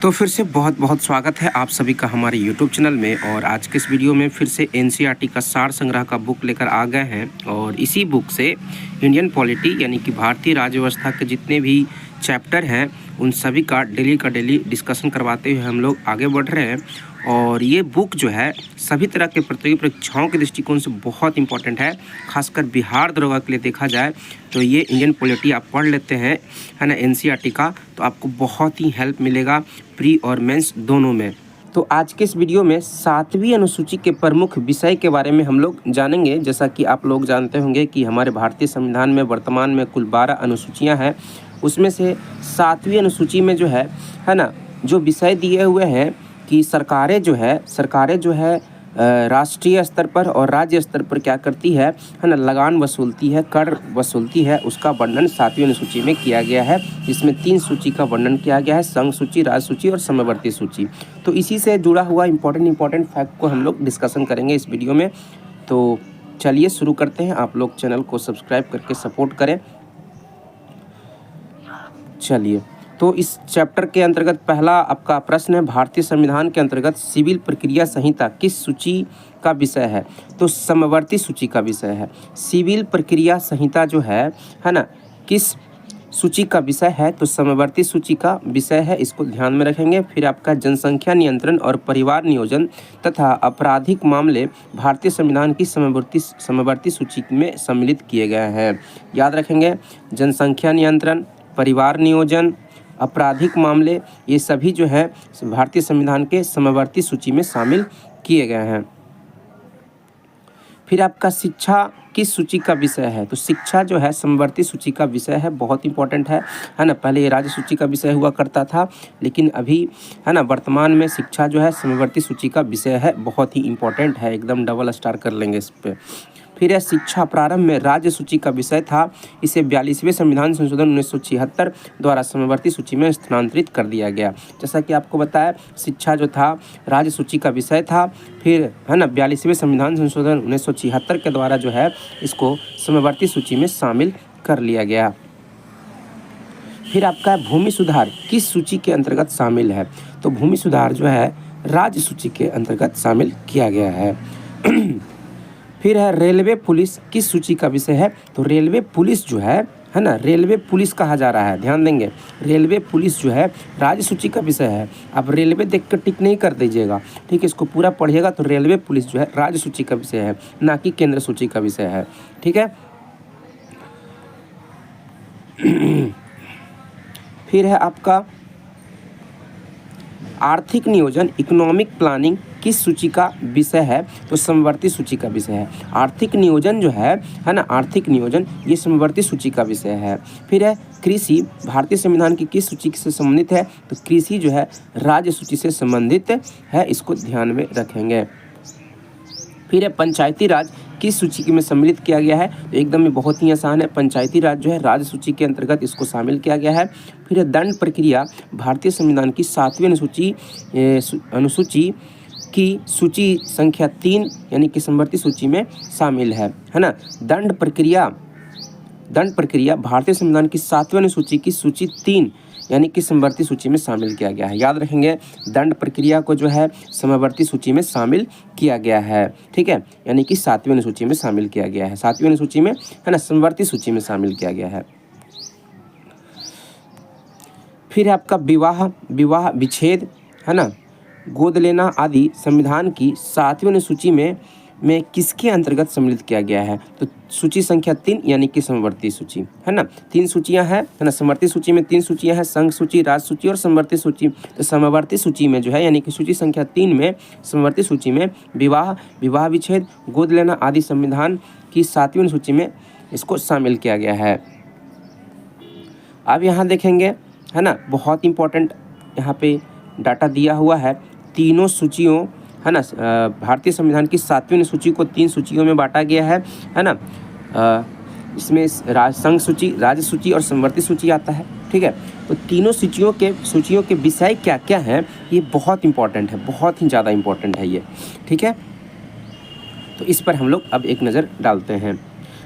तो फिर से बहुत बहुत स्वागत है आप सभी का हमारे YouTube चैनल में। और आज के इस वीडियो में फिर से NCERT का सार संग्रह का बुक लेकर आ गए हैं। और इसी बुक से इंडियन पॉलिटी यानी कि भारतीय राज्य व्यवस्था के जितने भी चैप्टर हैं उन सभी का डेली डिस्कशन करवाते हुए हम लोग आगे बढ़ रहे हैं। और ये बुक जो है सभी तरह के प्रतियोगी परीक्षाओं के दृष्टिकोण से बहुत इंपॉर्टेंट है। खासकर बिहार दरोगा के लिए देखा जाए तो ये इंडियन पॉलिटी आप पढ़ लेते हैं है ना NCERT का, तो आपको बहुत ही हेल्प मिलेगा प्री और मेंस दोनों में। तो आज के इस वीडियो में 7वीं अनुसूची के प्रमुख विषय के बारे में हम लोग जानेंगे। जैसा कि आप लोग जानते होंगे कि हमारे भारतीय संविधान में वर्तमान में कुल 12 अनुसूचियां हैं। उसमें से 7वीं अनुसूची में जो है ना, जो विषय दिए हुए हैं कि सरकारें जो है राष्ट्रीय स्तर पर और राज्य स्तर पर क्या करती है ना, लगान वसूलती है, कर वसूलती है, उसका वर्णन 7वीं अनुसूची में किया गया है। जिसमें 3 सूची का वर्णन किया गया है, संघ सूची, राज्य सूची और समवर्ती सूची। तो इसी से जुड़ा हुआ इम्पोर्टेंट फैक्ट को हम लोग डिस्कशन करेंगे इस वीडियो में। तो चलिए शुरू करते हैं। आप लोग चैनल को सब्सक्राइब करके सपोर्ट करें। चलिए, तो इस चैप्टर के अंतर्गत पहला आपका प्रश्न है, भारतीय संविधान के अंतर्गत सिविल प्रक्रिया संहिता किस सूची का विषय है? तो समवर्ती सूची का विषय है। सिविल प्रक्रिया संहिता जो है ना, किस सूची का विषय है? तो समवर्ती सूची का विषय है, इसको ध्यान में रखेंगे। फिर आपका जनसंख्या नियंत्रण और परिवार नियोजन तथा आपराधिक मामले भारतीय संविधान की समवर्ती सूची में सम्मिलित किए गए हैं। याद रखेंगे, जनसंख्या नियंत्रण, परिवार नियोजन, आपराधिक मामले, ये सभी जो है भारतीय संविधान के समवर्ती सूची में शामिल किए गए हैं। फिर आपका शिक्षा किस सूची का विषय है? तो शिक्षा जो है समवर्ती सूची का विषय है, बहुत इंपॉर्टेंट है ना। पहले ये राज्य सूची का विषय हुआ करता था, लेकिन अभी है ना वर्तमान में शिक्षा जो है समवर्ती सूची का विषय है, बहुत ही इंपॉर्टेंट है, एकदम डबल स्टार कर लेंगे इस पर। फिर है शिक्षा प्रारंभ में राज्य सूची का विषय था, इसे 42वें संविधान संशोधन 1976 द्वारा समवर्ती सूची में स्थानांतरित कर दिया गया। जैसा कि आपको बताया, शिक्षा जो था राज्य सूची का विषय था, फिर है ना 42वें संविधान संशोधन 1976 के द्वारा जो है इसको समवर्ती सूची में शामिल कर लिया गया। फिर आपका भूमि सुधार किस सूची के अंतर्गत शामिल है? तो भूमि सुधार जो है राज्य सूची के अंतर्गत शामिल किया गया है। फिर है रेलवे पुलिस किस सूची का विषय है? तो रेलवे पुलिस जो है ना, रेलवे पुलिस कहा जा रहा है, ध्यान देंगे। रेलवे पुलिस जो है राज्य सूची का विषय है। अब रेलवे देख कर टिक नहीं कर दीजिएगा, ठीक है, इसको पूरा पढ़िएगा। तो रेलवे पुलिस जो है राज्य सूची का विषय है, ना कि केंद्र सूची का विषय है, ठीक है। फिर है आपका आर्थिक नियोजन, इकोनॉमिक प्लानिंग किस सूची का विषय है? तो समवर्ती सूची का विषय है। आर्थिक नियोजन जो है ना, आर्थिक नियोजन ये समवर्ती सूची का विषय है। फिर है कृषि, भारतीय संविधान की किस सूची से संबंधित है? तो कृषि जो है राज्य सूची से संबंधित है, इसको ध्यान में रखेंगे। फिर है पंचायती राज किस सूची में सम्मिलित किया गया है? तो एकदम में बहुत ही आसान है, पंचायती राज जो है राज्य सूची के अंतर्गत इसको शामिल किया गया है। फिर है दंड प्रक्रिया, भारतीय संविधान की 7वीं अनुसूची की सूची संख्या 3 यानी कि समवर्ती सूची में शामिल है ना। दंड प्रक्रिया भारतीय संविधान की 7वीं अनुसूची की सूची 3 यानी कि समवर्ती सूची में शामिल किया गया है। याद रखेंगे, दंड प्रक्रिया को जो है समवर्ती सूची में शामिल किया गया है, ठीक है, यानी कि 7वीं अनुसूची में शामिल किया गया है। 7वीं अनुसूची में है ना, समवर्ती सूची में शामिल किया गया है। फिर है आपका विवाह विच्छेद है ना, गोद लेना आदि संविधान की 7वीं अनुसूची में किसके अंतर्गत सम्मिलित किया गया है? तो सूची संख्या 3 यानी कि समवर्ती सूची है ना। 3 सूचियां हैं है ना, समवर्ती सूची में 3 सूचियां हैं, संघ सूची, राज्य सूची और समवर्ती सूची। तो समवर्ती सूची में जो है यानी कि सूची संख्या 3 में समवर्ती सूची में विवाह विच्छेद, गोद लेना आदि संविधान की 7वीं अनुसूची में इसको शामिल किया गया है। अब यहाँ देखेंगे है ना, बहुत इंपॉर्टेंट यहाँ पे डाटा दिया हुआ है। तीनों सूचियों है ना, भारतीय संविधान की 7वीं अनुसूची को 3 सूचियों में बांटा गया है ना। इसमें संघ सूची, राज्य सूची और समवर्ती सूची आता है, ठीक है। तो तीनों सूचियों के विषय क्या क्या हैं, ये बहुत इंपॉर्टेंट है, बहुत ही ज़्यादा इंपॉर्टेंट है ये, ठीक है। तो इस पर हम लोग अब एक नज़र डालते हैं।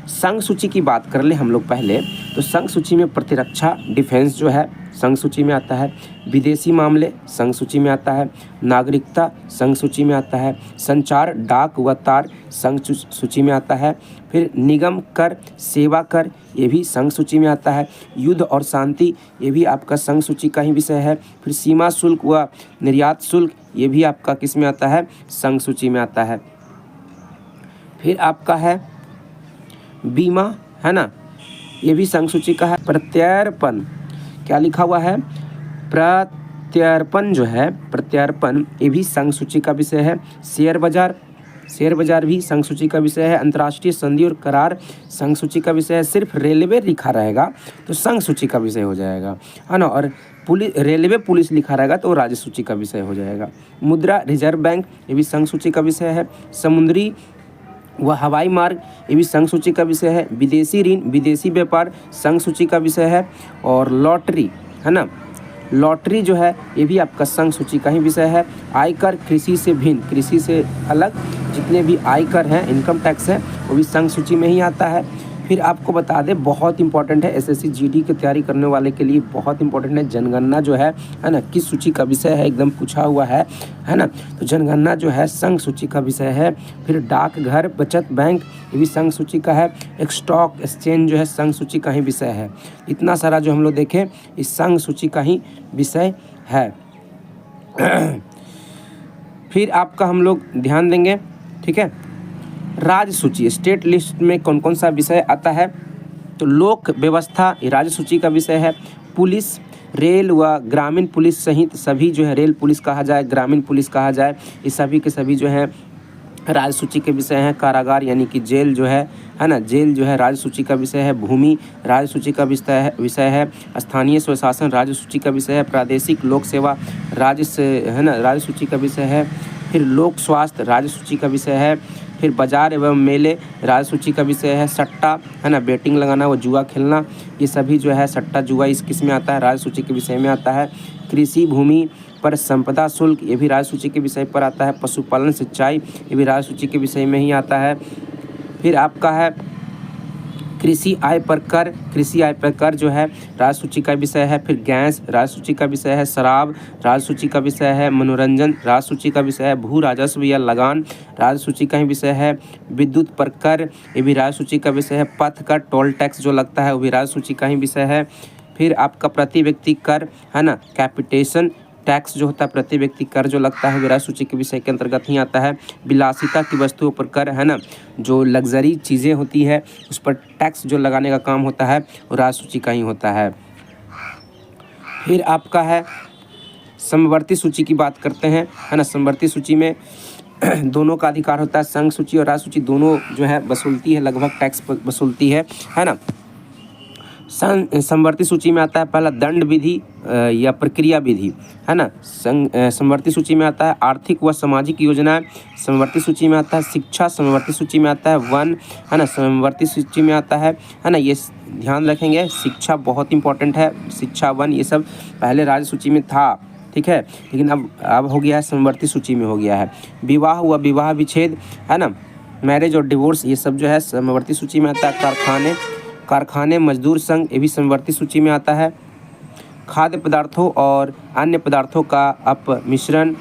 संघ सूची की बात कर ले हम लोग पहले। तो संघ सूची में प्रतिरक्षा, डिफेंस जो है संघ सूची में आता है। विदेशी मामले संघ सूची में आता है। नागरिकता संघ सूची में आता है। संचार, डाक व तार संघ सूची में आता है। फिर निगम कर, सेवा कर, ये भी संघ सूची में आता है। युद्ध और शांति, ये भी आपका संघ सूची का ही विषय है। फिर सीमा शुल्क व निर्यात शुल्क, ये भी आपका किस में आता है? संघ सूची में आता है। फिर आपका है बीमा, है ना, ये भी संघ सूची का है। प्रत्यर्पण, क्या लिखा हुआ है? प्रत्यर्पण जो है, प्रत्यर्पण, ये भी संघ सूची का विषय है। शेयर बाजार, शेयर बाजार भी संघ सूची का विषय है। अंतर्राष्ट्रीय संधि और करार संघ सूची का विषय है। सिर्फ रेलवे लिखा रहेगा तो संघ सूची का विषय हो जाएगा, है ना। और रेलवे पुलिस लिखा रहेगा तो राज्य सूची का विषय हो जाएगा। मुद्रा, रिजर्व बैंक, ये भी संघ सूची का विषय है। समुद्री व हवाई मार्ग, ये भी संघ सूची का विषय है। विदेशी ऋण, विदेशी व्यापार संघ सूची का विषय है। और लॉटरी, है ना, लॉटरी जो है ये भी आपका संघ सूची का ही विषय है। आयकर, कृषि से भिन्न, कृषि से अलग जितने भी आयकर हैं, इनकम टैक्स है, वो भी संघ सूची में ही आता है। फिर आपको बता दें, बहुत इंपॉर्टेंट है एसएससी जीडी की तैयारी करने वाले के लिए बहुत इंपॉर्टेंट है, जनगणना जो है ना, किस सूची का विषय है, एकदम पूछा हुआ है ना। तो जनगणना जो है संघ सूची का विषय है। फिर डाकघर, बचत बैंक, ये भी संघ सूची का है। एक स्टॉक एक्सचेंज जो है संघ सूची का ही विषय है। इतना सारा जो हम लोग देखें इस संघ सूची का ही विषय है। फिर आपका हम लोग ध्यान देंगे, ठीक है, राज्य सूची, स्टेट लिस्ट में कौन कौन सा विषय आता है? तो लोक व्यवस्था, ये राज्य सूची का विषय है। पुलिस, रेल व ग्रामीण पुलिस सहित सभी जो है, रेल पुलिस कहा जाए, ग्रामीण पुलिस कहा जाए, ये सभी के सभी जो है राज्य सूची के विषय हैं। कारागार यानी कि जेल जो है ना, जेल जो है राज्य सूची का विषय है। भूमि राज्य सूची का विषय है। स्थानीय स्वशासन राज्य सूची का विषय है। प्रादेशिक लोक सेवा राज्य से, है ना, राज्य सूची का विषय है। फिर लोक स्वास्थ्य राज्य सूची का विषय है। फिर बाजार एवं मेले राज्य सूची का विषय है। सट्टा, है ना, बेटिंग लगाना व जुआ खेलना, ये सभी जो है सट्टा जुआ इस किस में आता है? राज्य सूची के विषय में आता है। कृषि भूमि पर संपदा शुल्क, ये भी राज्य सूची के विषय पर आता है। पशुपालन, सिंचाई, ये भी राज्य सूची के विषय में ही आता है। फिर आपका है कृषि आय पर कर, कृषि आय पर कर जो है राज्य सूची का विषय है। फिर गैस राज्य सूची का विषय है। शराब राज्य सूची का विषय है। मनोरंजन राज्य सूची का विषय है। भू राजस्व या लगान राज्य सूची का ही विषय है। विद्युत पर कर, ये भी राज्य सूची का विषय है। पथ कर, टोल टैक्स जो लगता है वो भी राज्य सूची का ही विषय है। फिर आपका प्रति व्यक्ति कर, है ना, कैपिटेशन टैक्स जो होता है, प्रति व्यक्ति कर जो लगता है, राज्य सूची के विषय के अंतर्गत ही आता है। विलासिता की वस्तुओं पर कर, है ना, जो लग्जरी चीज़ें होती है उस पर टैक्स जो लगाने का काम होता है वो राज्य सूची का ही होता है। फिर आपका है समवर्ती सूची की बात करते हैं, है ना। समवर्ती सूची में दोनों का अधिकार होता है, संघ सूची और राज्य सूची दोनों जो है वसूलती है, लगभग टैक्स वसूलती है ना। समवर्ती सूची में आता है पहला दंड विधि या प्रक्रिया विधि, है ना। समवर्ती सूची में आता है आर्थिक व सामाजिक योजनाएं, समवर्ती सूची में आता है शिक्षा, समवर्ती सूची में आता है वन, है ना, समवर्ती सूची में आता है ना। ये ध्यान रखेंगे, शिक्षा बहुत इंपॉर्टेंट है, शिक्षा वन ये सब पहले राज्य सूची में था, ठीक है, लेकिन अब हो गया है समवर्ती सूची में हो गया है। विवाह व विवाह विच्छेद, है ना, मैरिज और डिवोर्स, ये सब जो है समवर्ती सूची में आता है। कारखाने मजदूर संघ, ये भी समवर्ती सूची में आता है। खाद्य पदार्थों और अन्य पदार्थों का अपमिश्रण,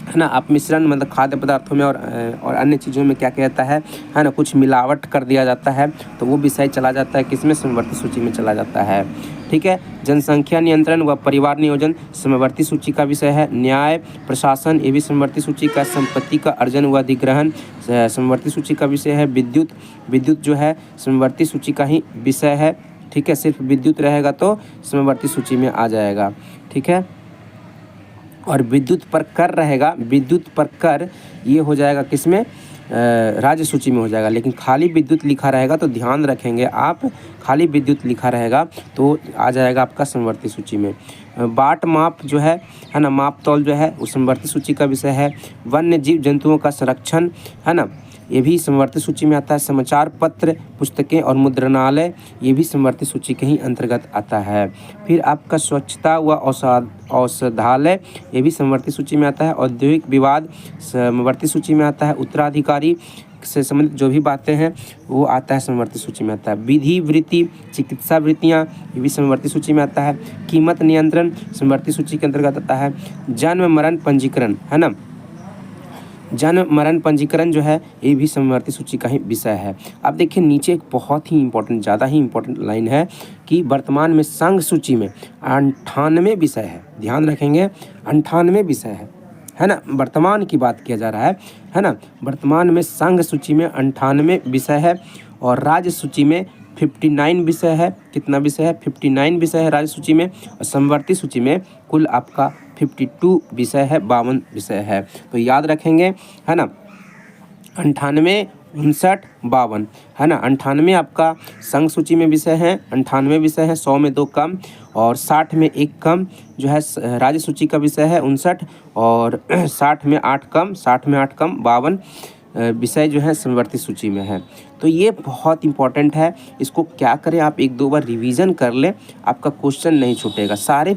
है ना, अपमिश्रण मतलब खाद्य पदार्थों में और अन्य चीज़ों में क्या कहता है ना, कुछ मिलावट कर दिया जाता है तो वो विषय चला जाता है किसमें? समवर्ती सूची में चला जाता है, ठीक है। जनसंख्या नियंत्रण व परिवार नियोजन समवर्ती सूची का विषय है। न्याय प्रशासन, ये भी समवर्ती सूची का। संपत्ति का अर्जन व अधिग्रहण समवर्ती सूची का विषय है। विद्युत जो है समवर्ती सूची का ही विषय है, ठीक है। सिर्फ विद्युत रहेगा तो समवर्ती सूची में आ जाएगा, ठीक है। और विद्युत पर कर रहेगा, विद्युत पर कर ये हो जाएगा किसमें? राज्य सूची में हो जाएगा। लेकिन खाली विद्युत लिखा रहेगा तो ध्यान रखेंगे आप, खाली विद्युत लिखा रहेगा तो आ जाएगा आपका समवर्ती सूची में। बाट माप जो है ना, माप तौल जो है वो समवर्ती सूची का विषय है। वन्य जीव जंतुओं का संरक्षण, है ना, ये भी समवर्ती सूची में आता है। समाचार पत्र, पुस्तकें और मुद्रणालय, ये भी समवर्ती सूची के ही अंतर्गत आता है। फिर आपका स्वच्छता व औषधालय, ये भी समवर्ती सूची में आता है। औद्योगिक विवाद समवर्ती सूची में आता है। उत्तराधिकारी से संबंधित जो भी बातें हैं वो आता है, समवर्ती सूची में आता है। विधि वृत्ति, चिकित्सा वृत्तियाँ, ये भी समवर्ती सूची में आता है। कीमत नियंत्रण समवर्ती सूची के अंतर्गत आता है। जन्म मरण पंजीकरण, है ना, जन्म मरण पंजीकरण जो है ये भी समवर्ती सूची का ही विषय है। अब देखिए नीचे एक बहुत ही इंपॉर्टेंट, ज़्यादा ही इंपॉर्टेंट लाइन है कि वर्तमान में संघ सूची में 98 विषय है। ध्यान रखेंगे, 98 विषय है ना, वर्तमान की बात किया जा रहा है ना। वर्तमान में संघ सूची में 98 विषय है और राज्य सूची में 59 विषय है। कितना विषय है? 59 विषय है राज्य सूची में। और समवर्ती सूची में कुल आपका 52 विषय है, 52 विषय है। तो याद रखेंगे, है ना, 98, 59, 52, है ना। 98 आपका संघ सूची में विषय है, 98 विषय है, 100 में 2 कम और 60 में 1 कम जो है राज्य सूची का विषय है 59 और 60 में 8 कम, 60 में 8 कम, 52 विषय जो है समवर्ती सूची में है। तो ये बहुत इंपॉर्टेंट है, इसको क्या करें आप 1-2 बार रिवीजन कर लें, आपका क्वेश्चन नहीं छूटेगा। सारे